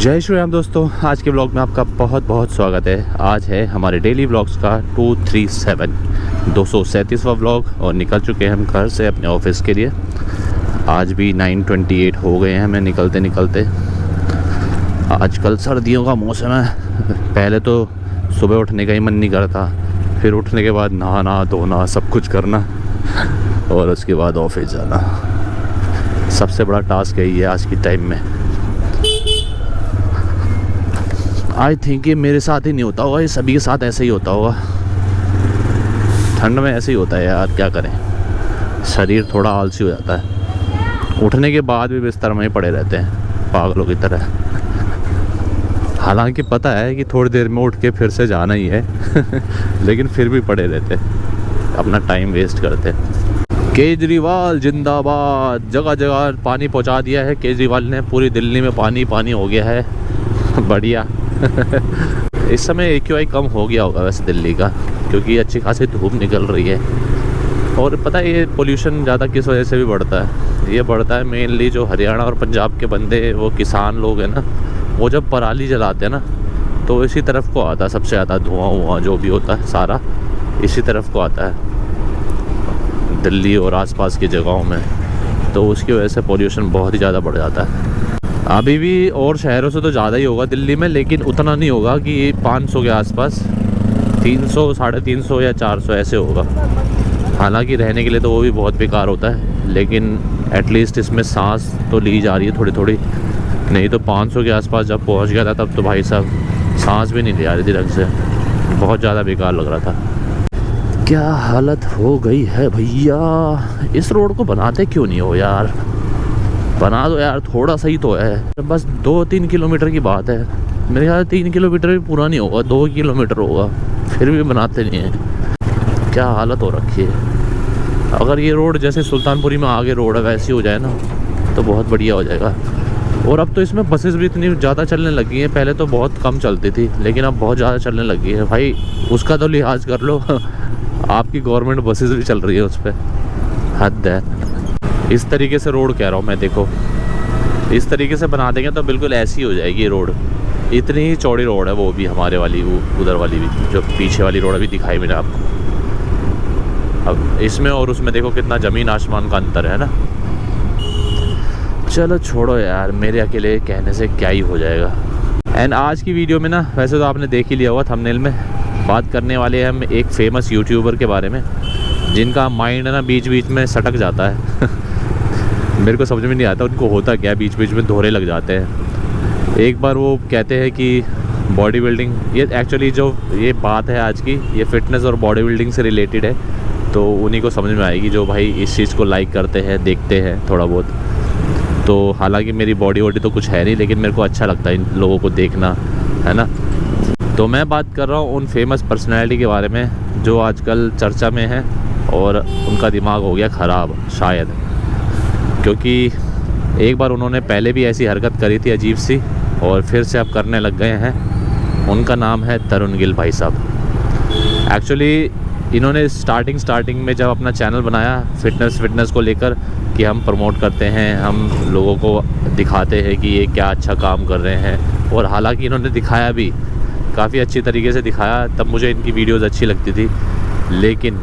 जय श्री राम दोस्तों, आज के ब्लॉग में आपका बहुत बहुत स्वागत है। आज है हमारे डेली ब्लॉग्स का 237वां ब्लॉग और निकल चुके हैं हम घर से अपने ऑफिस के लिए। आज भी 9:28 हो गए हैं हमें निकलते निकलते। आजकल सर्दियों का मौसम है, पहले तो सुबह उठने का ही मन नहीं करता, फिर उठने के बाद नहाना धोना सब कुछ करना और उसके बाद ऑफिस जाना। सबसे बड़ा टास्क यही है आज की टाइम में। आई थिंक ये मेरे साथ ही नहीं होता होगा, ये सभी के साथ ऐसे ही होता होगा। ठंड में ऐसे ही होता है यार, क्या करें, शरीर थोड़ा आलसी हो जाता है। उठने के बाद भी बिस्तर में ही पड़े रहते हैं पागलों की तरह। हालांकि पता है कि थोड़ी देर में उठ के फिर से जाना ही है लेकिन फिर भी पड़े रहते हैं, अपना टाइम वेस्ट करते हैं। केजरीवाल जिंदाबाद। जगह जगह पानी पहुंचा दिया है केजरीवाल ने, पूरी दिल्ली में पानी पानी हो गया है। बढ़िया इस समय AQI कम हो गया होगा वैसे दिल्ली का, क्योंकि अच्छी खासी धूप निकल रही है। और पता है ये पोल्यूशन ज़्यादा किस वजह से भी बढ़ता है? ये बढ़ता है मेनली जो हरियाणा और पंजाब के बंदे, वो किसान लोग हैं ना, वो जब पराली जलाते हैं ना तो इसी तरफ को आता है सबसे ज़्यादा धुआं जो भी होता है सारा इसी तरफ को आता है दिल्ली और आसपास की जगहों में। तो उसकी वजह से पोल्यूशन बहुत ही ज़्यादा बढ़ जाता है। अभी भी और शहरों से तो ज़्यादा ही होगा दिल्ली में, लेकिन उतना नहीं होगा कि 500 के आसपास, 300, 350 या 400 ऐसे होगा। हालांकि रहने के लिए तो वो भी बहुत बेकार होता है, लेकिन एटलीस्ट इसमें सांस तो ली जा रही है थोड़ी थोड़ी। नहीं तो 500 के आसपास जब पहुंच गया था तब तो भाई साहब सांस भी नहीं ली जा रही थी ढंग से, बहुत ज़्यादा बेकार लग रहा था। क्या हालत हो गई है भैया। इस रोड को बनाते क्यों नहीं हो यार, बना दो यार, थोड़ा सही तो है। बस 2-3 किलोमीटर की बात है, मेरे ख्याल 3 किलोमीटर भी पूरा नहीं होगा, 2 किलोमीटर होगा, फिर भी बनाते नहीं हैं। क्या हालत हो रखी है। अगर ये रोड जैसे सुल्तानपुरी में आगे रोड है वैसी हो जाए ना तो बहुत बढ़िया हो जाएगा। और अब तो इसमें बसेस भी इतनी ज़्यादा चलने लगी हैं, पहले तो बहुत कम चलती थी लेकिन अब बहुत ज़्यादा चलने लगी है। भाई उसका तो लिहाज कर लो आपकी गवर्नमेंट बसेस भी चल रही है उस पर, हद है। इस तरीके से रोड कह रहा हूँ मैं, देखो इस तरीके से बना देंगे तो बिल्कुल ऐसी हो जाएगी रोड। इतनी ही चौड़ी रोड है वो भी, हमारे वाली वो उधर वाली भी, जो पीछे वाली रोड अभी दिखाई मैंने आपको। अब इसमें और उसमें देखो कितना ज़मीन आसमान का अंतर है ना। चलो छोड़ो यार, मेरे अकेले कहने से क्या ही हो जाएगा। एंड आज की वीडियो में ना, वैसे तो आपने देख ही लिया होगा थंबनेल में, बात करने वाले हैं हम एक फेमस यूट्यूबर के बारे में जिनका माइंड है ना बीच बीच में सटक जाता है मेरे को समझ में नहीं आता उनको होता क्या, बीच बीच में दोहरे लग जाते हैं। एक बार वो कहते हैं कि बॉडी बिल्डिंग, ये एक्चुअली जो ये बात है आज की, ये फिटनेस और बॉडी बिल्डिंग से रिलेटेड है, तो उन्हीं को समझ में आएगी जो भाई इस चीज़ को लाइक करते हैं, देखते हैं थोड़ा बहुत। तो हालांकि मेरी बॉडी वॉडी तो कुछ है नहीं, लेकिन मेरे को अच्छा लगता है इन लोगों को देखना, है ना। तो मैं बात कर रहा हूँ उन फेमस पर्सनैलिटी के बारे में जो आजकल चर्चा में है और उनका दिमाग हो गया ख़राब शायद, क्योंकि एक बार उन्होंने पहले भी ऐसी हरकत करी थी अजीब सी, और फिर से अब करने लग गए हैं। उनका नाम है तरुण गिल भाई साहब। एक्चुअली इन्होंने स्टार्टिंग में जब अपना चैनल बनाया फिटनेस को लेकर कि हम प्रमोट करते हैं, हम लोगों को दिखाते हैं कि ये क्या अच्छा काम कर रहे हैं, और हालांकि इन्होंने दिखाया भी काफ़ी अच्छी तरीके से दिखाया, तब मुझे इनकी वीडियोज़ अच्छी लगती थी। लेकिन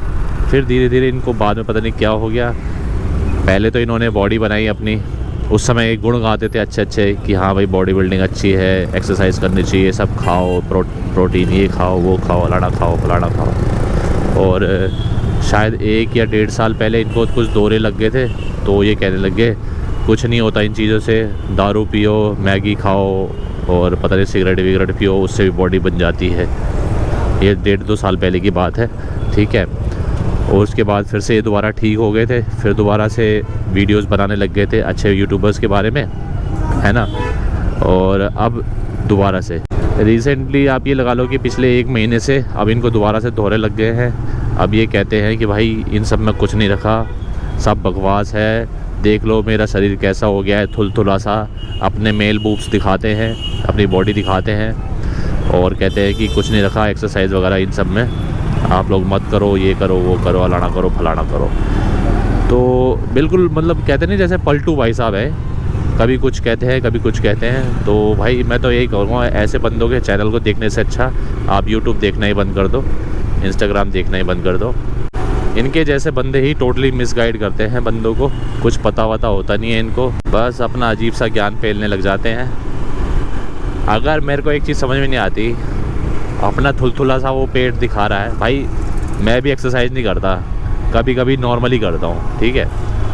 फिर धीरे धीरे इनको बाद में पता नहीं क्या हो गया। पहले तो इन्होंने बॉडी बनाई अपनी, उस समय एक गुण गाते थे अच्छे अच्छे कि हाँ भाई बॉडी बिल्डिंग अच्छी है, एक्सरसाइज करनी चाहिए, सब खाओ, प्रोटीन ये खाओ वो खाओ, फलाना खाओ फलाना खाओ। और शायद 1 या 1.5 साल पहले इनको कुछ दौरे लग गए थे, तो ये कहने लग गए कुछ नहीं होता इन चीज़ों से, दारू पियो, मैगी खाओ और पता नहीं सिगरेट विगरेट पियो, उससे भी बॉडी बन जाती है। ये 1.5-2 साल पहले की बात है, ठीक है। और उसके बाद फिर से ये दोबारा ठीक हो गए थे, फिर दोबारा से वीडियोस बनाने लग गए थे अच्छे यूट्यूबर्स के बारे में, है ना। और अब दोबारा से रिसेंटली आप ये लगा लो कि पिछले 1 महीने से अब इनको दोबारा से दोहरे लग गए हैं। अब ये कहते हैं कि भाई इन सब में कुछ नहीं रखा, सब बकवास है, देख लो मेरा शरीर कैसा हो गया है थुलथुला सा। अपने मेल बूब्स दिखाते हैं, अपनी बॉडी दिखाते हैं और कहते हैं कि कुछ नहीं रखा, एक्सरसाइज वगैरह इन सब में आप लोग मत करो, ये करो वो करो, अलाना करो फलाना करो। तो बिल्कुल मतलब कहते नहीं जैसे पलटू भाई साहब है, कभी कुछ कहते हैं कभी कुछ कहते हैं। तो भाई मैं तो यही कहूँगा, ऐसे बंदों के चैनल को देखने से अच्छा आप यूट्यूब देखना ही बंद कर दो, इंस्टाग्राम देखना ही बंद कर दो। इनके जैसे बंदे ही टोटली मिसगाइड करते हैं बंदों को, कुछ पता वता होता नहीं है इनको, बस अपना अजीब सा ज्ञान फैलने लग जाते हैं। अगर मेरे को एक चीज़ समझ में नहीं आती, अपना थुलथुला सा वो पेट दिखा रहा है, भाई मैं भी एक्सरसाइज नहीं करता, कभी कभी नॉर्मली करता हूँ, ठीक है,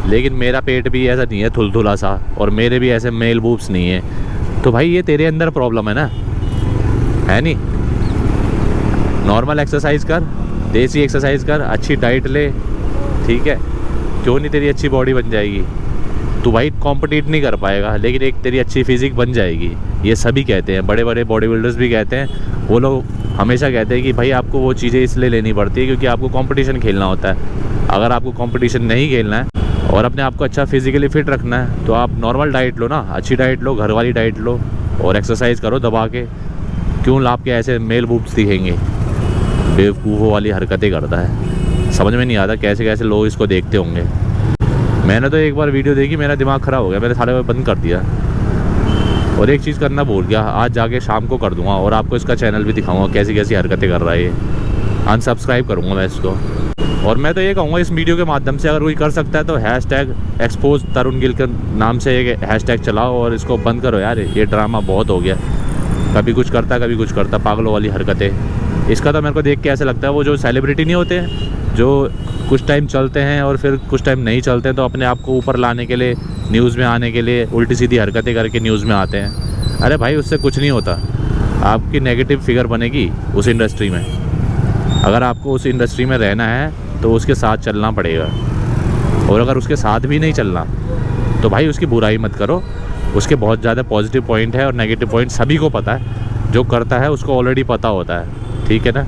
लेकिन मेरा पेट भी ऐसा नहीं है थुलथुला सा, और मेरे भी ऐसे मेल बूब्स नहीं है। तो भाई ये तेरे अंदर प्रॉब्लम है ना, है नहीं? नॉर्मल एक्सरसाइज कर, देसी एक्सरसाइज कर, अच्छी डाइट ले, ठीक है, क्यों नहीं तेरी अच्छी बॉडी बन जाएगी। तू भाई कॉम्पिटिट नहीं कर पाएगा, लेकिन एक तेरी अच्छी फिजिक बन जाएगी। ये सभी कहते हैं, बड़े बड़े बॉडी बिल्डर्स भी कहते हैं, वो लोग हमेशा कहते हैं कि भाई आपको वो चीज़ें इसलिए लेनी पड़ती है क्योंकि आपको कंपटीशन खेलना होता है। अगर आपको कंपटीशन नहीं खेलना है और अपने आप को अच्छा फिजिकली फिट रखना है तो आप नॉर्मल डाइट लो ना, अच्छी डाइट लो, घर वाली डाइट लो, और एक्सरसाइज करो दबा के। क्यों लाभ के ऐसे मेल बूब्स दिखेंगे? बेवकूफ़ों वाली हरकतें करता है, समझ में नहीं आता कैसे कैसे लोग इसको देखते होंगे। मैंने तो एक बार वीडियो देखी, मेरा दिमाग ख़राब हो गया, मैंने सारे बंद कर दिया। और एक चीज़ करना भूल गया, आज जाके शाम को कर दूंगा और आपको इसका चैनल भी दिखाऊंगा कैसी कैसी हरकतें कर रहा है ये। अनसब्सक्राइब करूँगा मैं इसको। और मैं तो ये कहूँगा इस वीडियो के माध्यम से अगर कोई कर सकता है तो #expose तरुण गिल के नाम से एक हैशटैग चलाओ और इसको बंद करो यार, ये ड्रामा बहुत हो गया। कभी कुछ करता कभी कुछ करता, पागलों वाली हरकतें। इसका तो मेरे को देख के ऐसा लगता है वो जो सेलिब्रिटी नहीं होते हैं, जो कुछ टाइम चलते हैं और फिर कुछ टाइम नहीं चलते हैं, तो अपने आप को ऊपर लाने के लिए, न्यूज़ में आने के लिए उल्टी सीधी हरकतें करके न्यूज़ में आते हैं। अरे भाई उससे कुछ नहीं होता, आपकी नेगेटिव फिगर बनेगी उस इंडस्ट्री में। अगर आपको उस इंडस्ट्री में रहना है तो उसके साथ चलना पड़ेगा, और अगर उसके साथ भी नहीं चलना तो भाई उसकी बुराई मत करो। उसके बहुत ज़्यादा पॉजिटिव पॉइंट है और नेगेटिव पॉइंट सभी को पता है, जो करता है उसको ऑलरेडी पता होता है, ठीक है ना।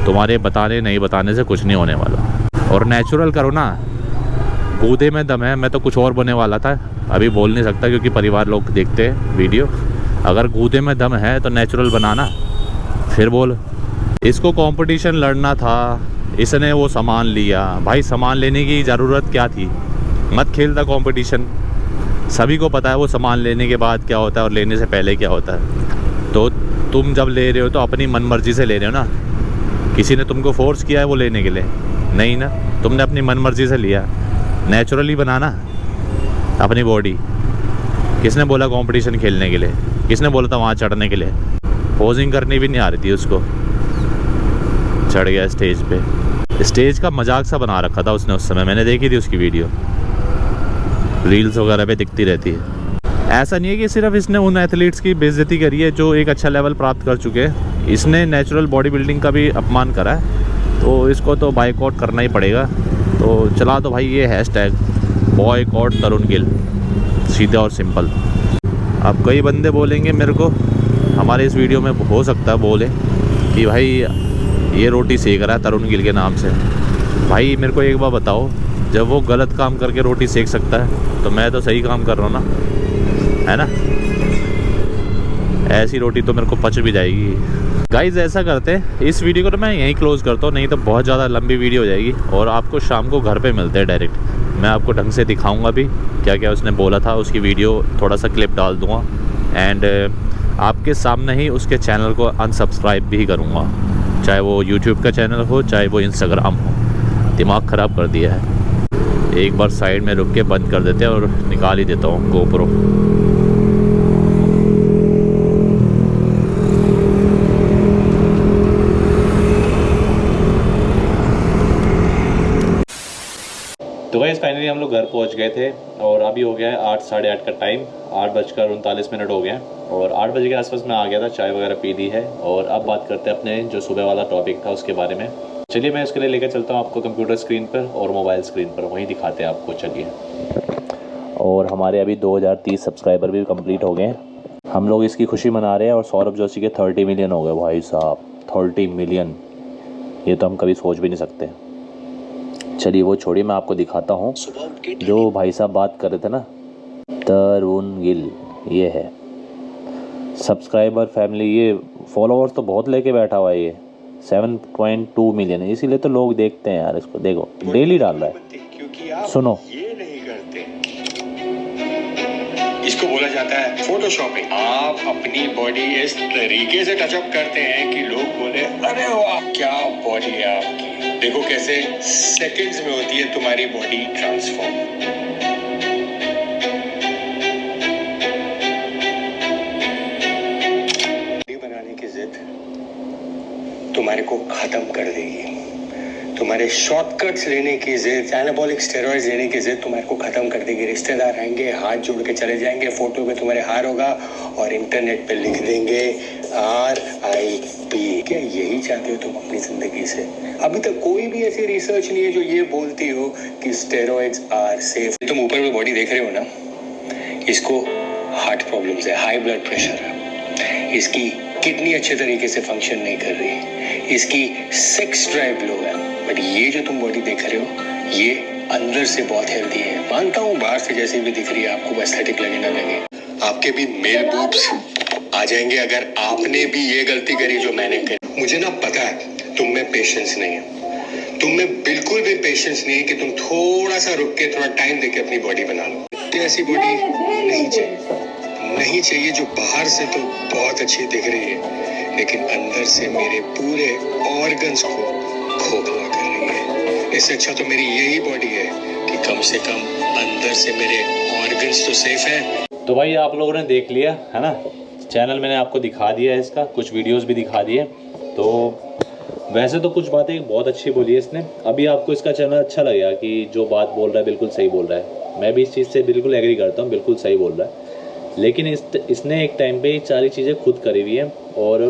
तुम्हारे बताने नहीं बताने से कुछ नहीं होने वाला। और नेचुरल करो ना, गूदे में दम है। मैं तो कुछ और बनने वाला था, अभी बोल नहीं सकता क्योंकि परिवार लोग देखते हैं वीडियो। अगर गूदे में दम है तो नेचुरल बनाना, फिर बोल। इसको कंपटीशन लड़ना था, इसने वो सामान लिया। भाई सामान लेने की ज़रूरत क्या थी? मत खेलता कंपटीशन। सभी को पता है वो सामान लेने के बाद क्या होता है और लेने से पहले क्या होता है। तो तुम जब ले रहे हो तो अपनी मनमर्जी से ले रहे हो ना, किसी ने तुमको फोर्स किया है वो लेने के लिए? नहीं ना, तुमने अपनी मनमर्जी से लिया। नेचुरली बनाना अपनी बॉडी। किसने बोला कंपटीशन खेलने के लिए? किसने बोला था वहाँ चढ़ने के लिए? पोजिंग करनी भी नहीं आ रही थी उसको, चढ़ गया स्टेज पे। स्टेज का मजाक सा बना रखा था उसने उस समय, मैंने देखी थी उसकी वीडियो, रील्स वगैरह पे दिखती रहती है। ऐसा नहीं है कि सिर्फ इसने उन एथलीट्स की बेइज्जती करी है जो एक अच्छा लेवल प्राप्त कर चुके हैं, इसने नेचुरल बॉडी बिल्डिंग का भी अपमान करा है, तो इसको तो बाइकआउट करना ही पड़ेगा। तो चला दो भाई ये हैशटैग बॉयकॉट तरुण गिल, सीधा और सिंपल। अब कई बंदे बोलेंगे मेरे को, हमारे इस वीडियो में हो सकता है बोले कि भाई ये रोटी सेक रहा है तरुण गिल के नाम से। भाई मेरे को एक बार बताओ, जब वो गलत काम करके रोटी सेक सकता है तो मैं तो सही काम कर रहा हूँ ना, है ना। ऐसी रोटी तो मेरे को पच भी जाएगी। गाइज ऐसा करते हैं, इस वीडियो को तो मैं यहीं क्लोज करता हूँ, नहीं तो बहुत ज़्यादा लंबी वीडियो हो जाएगी। और आपको शाम को घर पे मिलते हैं डायरेक्ट, मैं आपको ढंग से दिखाऊंगा भी क्या क्या उसने बोला था, उसकी वीडियो थोड़ा सा क्लिप डाल दूँगा। एंड आपके सामने ही उसके चैनल को अनसब्सक्राइब भी करूँगा, चाहे वो यूट्यूब का चैनल हो चाहे वो इंस्टाग्राम हो। दिमाग ख़राब कर दिया है। एक बार साइड में रुक के बंद कर देते हैं और निकाल ही देता हूँ गोप्रो। तो गाइस फाइनली हम लोग घर पहुंच गए थे और अभी हो गया है 8 साढ़े 8 का टाइम, 8:39 हो गए हैं। और 8 बजे के आसपास मैं आ गया था, चाय वगैरह पी ली है। और अब बात करते हैं अपने जो सुबह वाला टॉपिक था उसके बारे में। चलिए मैं उसके लिए लेकर चलता हूँ आपको कंप्यूटर स्क्रीन पर और मोबाइल स्क्रीन पर, वहीं दिखाते हैं आपको। चलिए। और हमारे अभी 2030 सब्सक्राइबर भी कंप्लीट हो गए हैं। हम लोग इसकी खुशी मना रहे हैं। और सौरभ जोशी के 30 मिलियन हो गए भाई साहब, 30 मिलियन, ये तो हम कभी सोच भी नहीं सकते। चलिए वो छोड़िए, मैं आपको दिखाता हूँ जो भाई साहब बात कर रहे थे ना, तरुण गिल, ये है सब्सक्राइबर फैमिली। ये फॉलोअर्स तो बहुत लेके बैठा हुआ है, ये 7.2 मिलियन है, इसीलिए तो लोग देखते हैं यार इसको। देखो डेली डाल रहा है, सुनो। इसको बोला जाता है फोटोशॉपिंग। आप अपनी बॉडी इस तरीके से टचअप करते हैं कि लोग बोले अरे वाह क्या बॉडी है आपकी। देखो कैसे सेकंड्स में होती है तुम्हारी बॉडी ट्रांसफॉर्म। बॉडी बनाने की जिद तुम्हारे को खत्म कर देगी। तुम्हारे शॉर्टकट्स लेने की जिद, एनाबॉलिक स्टेरॉइड्स लेने की जिद तुम्हारे को खत्म कर देगी। रिश्तेदार आएंगे, हाथ जोड़ के चले जाएंगे, फोटो पे तुम्हारे हार होगा और इंटरनेट पे लिख देंगे RIP। क्या यही चाहते हो तुम अपनी जिंदगी से? अभी तक कोई भी ऐसी रिसर्च नहीं है जो ये बोलती हो कि स्टेरॉइड्स आर सेफ। तुम ऊपर में बॉडी देख रहे हो ना, इसको हार्ट प्रॉब्लम्स है, हाई ब्लड प्रेशर है, इसकी किडनी अच्छे तरीके से फंक्शन नहीं कर रही, इसकी सेक्स ड्राइव लो है। बट ये जो तुम बॉडी देख रहे हो ये अंदर से बहुत हेल्दी है। मानता हूँ बाहर से जैसी भी दिख रही है आपको एस्थेटिक लगे ना लगे, आपके भी मेल बूब्स आ जाएंगे अगर आपने भी ये गलती करी जो मैंने करी। मुझे ना पता है तुम में पेशेंस नहीं है, तुम में बिल्कुल भी पेशेंस नहीं है कि तुम थोड़ा सा रुक के थोड़ा टाइम देके अपनी बॉडी बना लो। ऐसी बॉडी नहीं चाहिए जो बाहर से तो बहुत अच्छी दिख रही है लेकिन अंदर से मेरे पूरे ऑर्गन्स को खोखला कर रही है। इससे अच्छा तो मेरी यही बॉडी है कि कम से कम अंदर से मेरे ऑर्गन्स तो सेफ है। तो भाई आप लोगों ने देख लिया है ना, चैनल मैंने आपको दिखा दिया है, इसका कुछ वीडियोस भी दिखा दिए। तो वैसे तो कुछ बातें बहुत अच्छी बोली है इसने। अभी आपको इसका चैनल अच्छा लगेगा कि जो बात बोल रहा है बिल्कुल सही बोल रहा है। मैं भी इस चीज़ से बिल्कुल एग्री करता हूँ, बिल्कुल सही बोल रहा है। लेकिन इसने एक टाइम पे ये सारी चीज़ें खुद करी हुई हैं और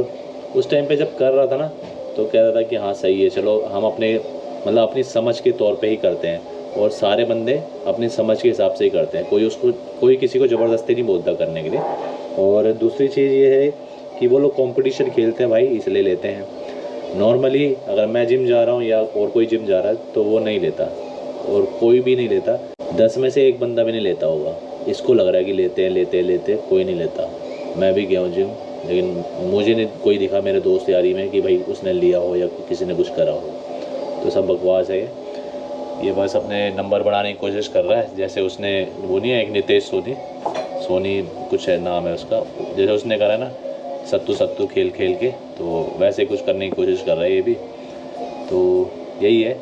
उस टाइम पे जब कर रहा था ना तो कह रहा था कि हाँ सही है, चलो हम अपने मतलब अपनी समझ के तौर पे ही करते हैं और सारे बंदे अपनी समझ के हिसाब से ही करते हैं। कोई किसी को ज़बरदस्ती नहीं बोलता करने के लिए। और दूसरी चीज़ ये है कि वो लोग कंपटीशन खेलते हैं भाई, इसलिए लेते हैं। नॉर्मली अगर मैं जिम जा रहा हूँ या और कोई जिम जा रहा है तो वो नहीं लेता और कोई भी नहीं लेता। 10 में से 1 बंदा भी नहीं लेता होगा। इसको लग रहा है कि लेते कोई नहीं लेता। मैं भी गया हूँ जिम लेकिन मुझे नहीं कोई दिखा मेरे दोस्त यारी में कि भाई उसने लिया हो या किसी ने कुछ करा हो। तो सब बकवास है ये बस अपने नंबर बढ़ाने की कोशिश कर रहा है। जैसे उसने वो नहीं है एक नितेश सोनी कुछ है नाम है उसका, जैसे उसने करा ना सत्तू खेल के, तो वैसे कुछ करने की कोशिश कर रहा है ये भी। तो यही है।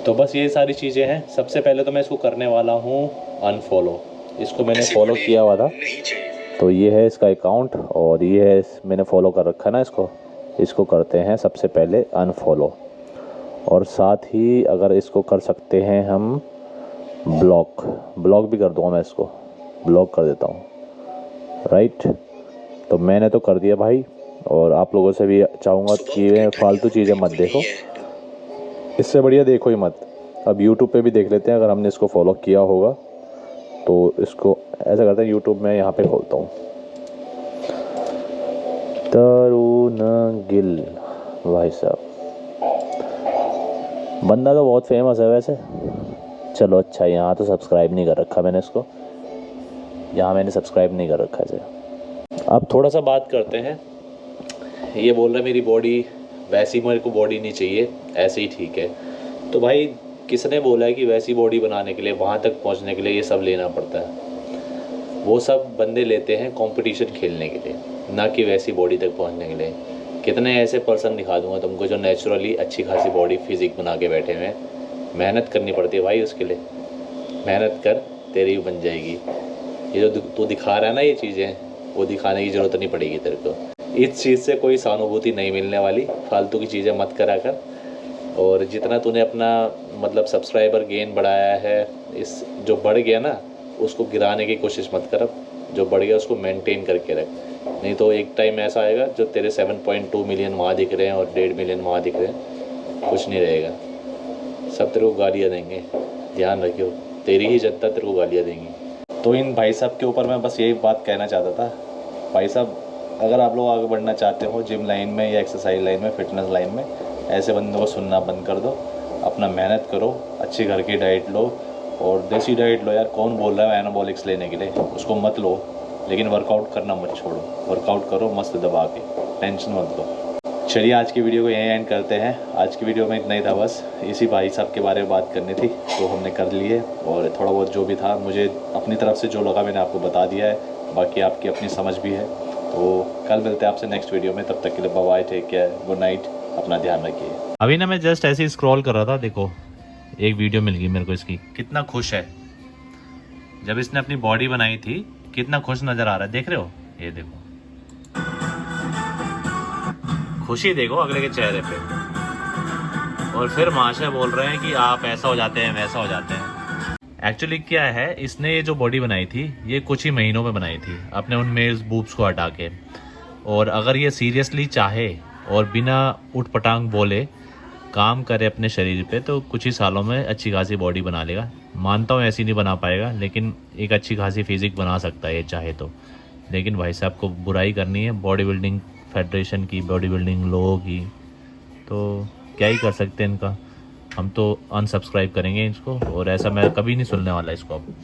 तो बस ये सारी चीज़ें हैं। सबसे पहले तो मैं इसको करने वाला हूँ अनफॉलो। इसको मैंने फॉलो किया हुआ था तो ये है इसका अकाउंट और ये है मैंने फॉलो कर रखा है ना इसको करते हैं सबसे पहले अनफॉलो। और साथ ही अगर इसको कर सकते हैं हम ब्लॉक भी कर दूँगा, मैं इसको ब्लॉक कर देता हूँ। राइट, तो मैंने तो कर दिया भाई। और आप लोगों से भी चाहूँगा कि फालतू चीज़ें मत देखो, इससे बढ़िया देखो ही मत। अब यूट्यूब पे भी देख लेते हैं, अगर हमने इसको फॉलो किया होगा तो इसको ऐसा करते हैं। यूट्यूब में यहाँ पे खोलता हूँ तरुण गिल, भाई साहब बंदा तो बहुत फेमस है वैसे। चलो अच्छा, यहाँ तो सब्सक्राइब नहीं कर रखा मैंने इसको, यहाँ मैंने सब्सक्राइब नहीं कर रखा है। अब थोड़ा सा बात करते हैं। ये बोल रहा है मेरी बॉडी वैसी, मेरे को बॉडी नहीं चाहिए, ऐसे ही ठीक है। तो भाई किसने बोला है कि वैसी बॉडी बनाने के लिए, वहाँ तक पहुँचने के लिए ये सब लेना पड़ता है? वो सब बंदे लेते हैं कंपटीशन खेलने के लिए, ना कि वैसी बॉडी तक पहुँचने के लिए। कितने ऐसे पर्सन दिखा दूंगा तुमको जो नेचुरली अच्छी खासी बॉडी फिजिक बना के बैठे हुए हैं। मेहनत करनी पड़ती है भाई उसके लिए, मेहनत कर तेरी भी बन जाएगी। ये जो तू दिखा रहा है ना ये चीज़ें, वो दिखाने की ज़रूरत नहीं पड़ेगी तेरे को। इस चीज़ से कोई सहानुभूति नहीं मिलने वाली। फालतू की चीज़ें मत करा कर। और जितना तूने अपना मतलब सब्सक्राइबर गेन बढ़ाया है, इस जो बढ़ गया ना उसको गिराने की कोशिश मत कर। जो बढ़ गया उसको मेंटेन करके रख, नहीं तो एक टाइम ऐसा आएगा जो तेरे 7.2 मिलियन वहाँ दिख रहे हैं और 1.5 मिलियन वहाँ दिख रहे हैं, कुछ नहीं रहेगा। सब तेरे को गालियाँ देंगे, ध्यान रखियो, तेरी ही जनता तेरे को गालियाँ देंगी। तो इन भाई साहब के ऊपर मैं बस यही बात कहना चाहता था। भाई साहब अगर आप लोग आगे बढ़ना चाहते हो जिम लाइन में या एक्सरसाइज लाइन में, फिटनेस लाइन में, ऐसे बंदों को सुनना बंद कर दो। अपना मेहनत करो, अच्छी घर की डाइट लो और देसी डाइट लो। यार कौन बोल रहा है एनाबॉलिक्स लेने के लिए, उसको मत लो, लेकिन वर्कआउट करना मत छोड़ो। वर्कआउट करो मस्त दबा के, टेंशन मत लो। चलिए आज की वीडियो को यहीं एंड करते हैं। आज की वीडियो में इतना ही था, बस इसी भाई साहब के बारे में बात करनी थी तो हमने कर ली है, और थोड़ा बहुत जो भी था मुझे अपनी तरफ से जो लगा मैंने आपको बता दिया है, बाकी आपकी अपनी समझ भी है। तो कल मिलते हैं आपसे नेक्स्ट वीडियो में, तब तक के लिए bye bye, take care, good night, अपना ध्यान रखिए। अभी ना मैं जस्ट ऐसे ही स्क्रॉल कर रहा था, देखो एक वीडियो मिल गई मेरे को इसकी, कितना खुश है। जब इसने अपनी बॉडी बनाई थी कितना खुश नज़र आ रहा है, देख रहे हो, ये देखो खुशी देखो अगले के चेहरे पे। और फिर माशा बोल रहे हैं कि आप ऐसा हो जाते हैं वैसा हो जाते हैं। एक्चुअली क्या है, इसने ये जो बॉडी बनाई थी ये कुछ ही महीनों में बनाई थी अपने उन मेल्स बूब्स को हटा के। और अगर ये सीरियसली चाहे और बिना उठ पटांग बोले काम करे अपने शरीर पे तो कुछ ही सालों में अच्छी खासी बॉडी बना लेगा। मानता हूँ ऐसी नहीं बना पाएगा, लेकिन एक अच्छी खासी फिजिक बना सकता है ये चाहे तो। लेकिन भाई साहब को बुराई करनी है बॉडी बिल्डिंग फेडरेशन की, बॉडी बिल्डिंग लोगों की, तो क्या ही कर सकते हैं इनका। हम तो अनसब्सक्राइब करेंगे इसको, और ऐसा मैं कभी नहीं सुनने वाला इसको अब।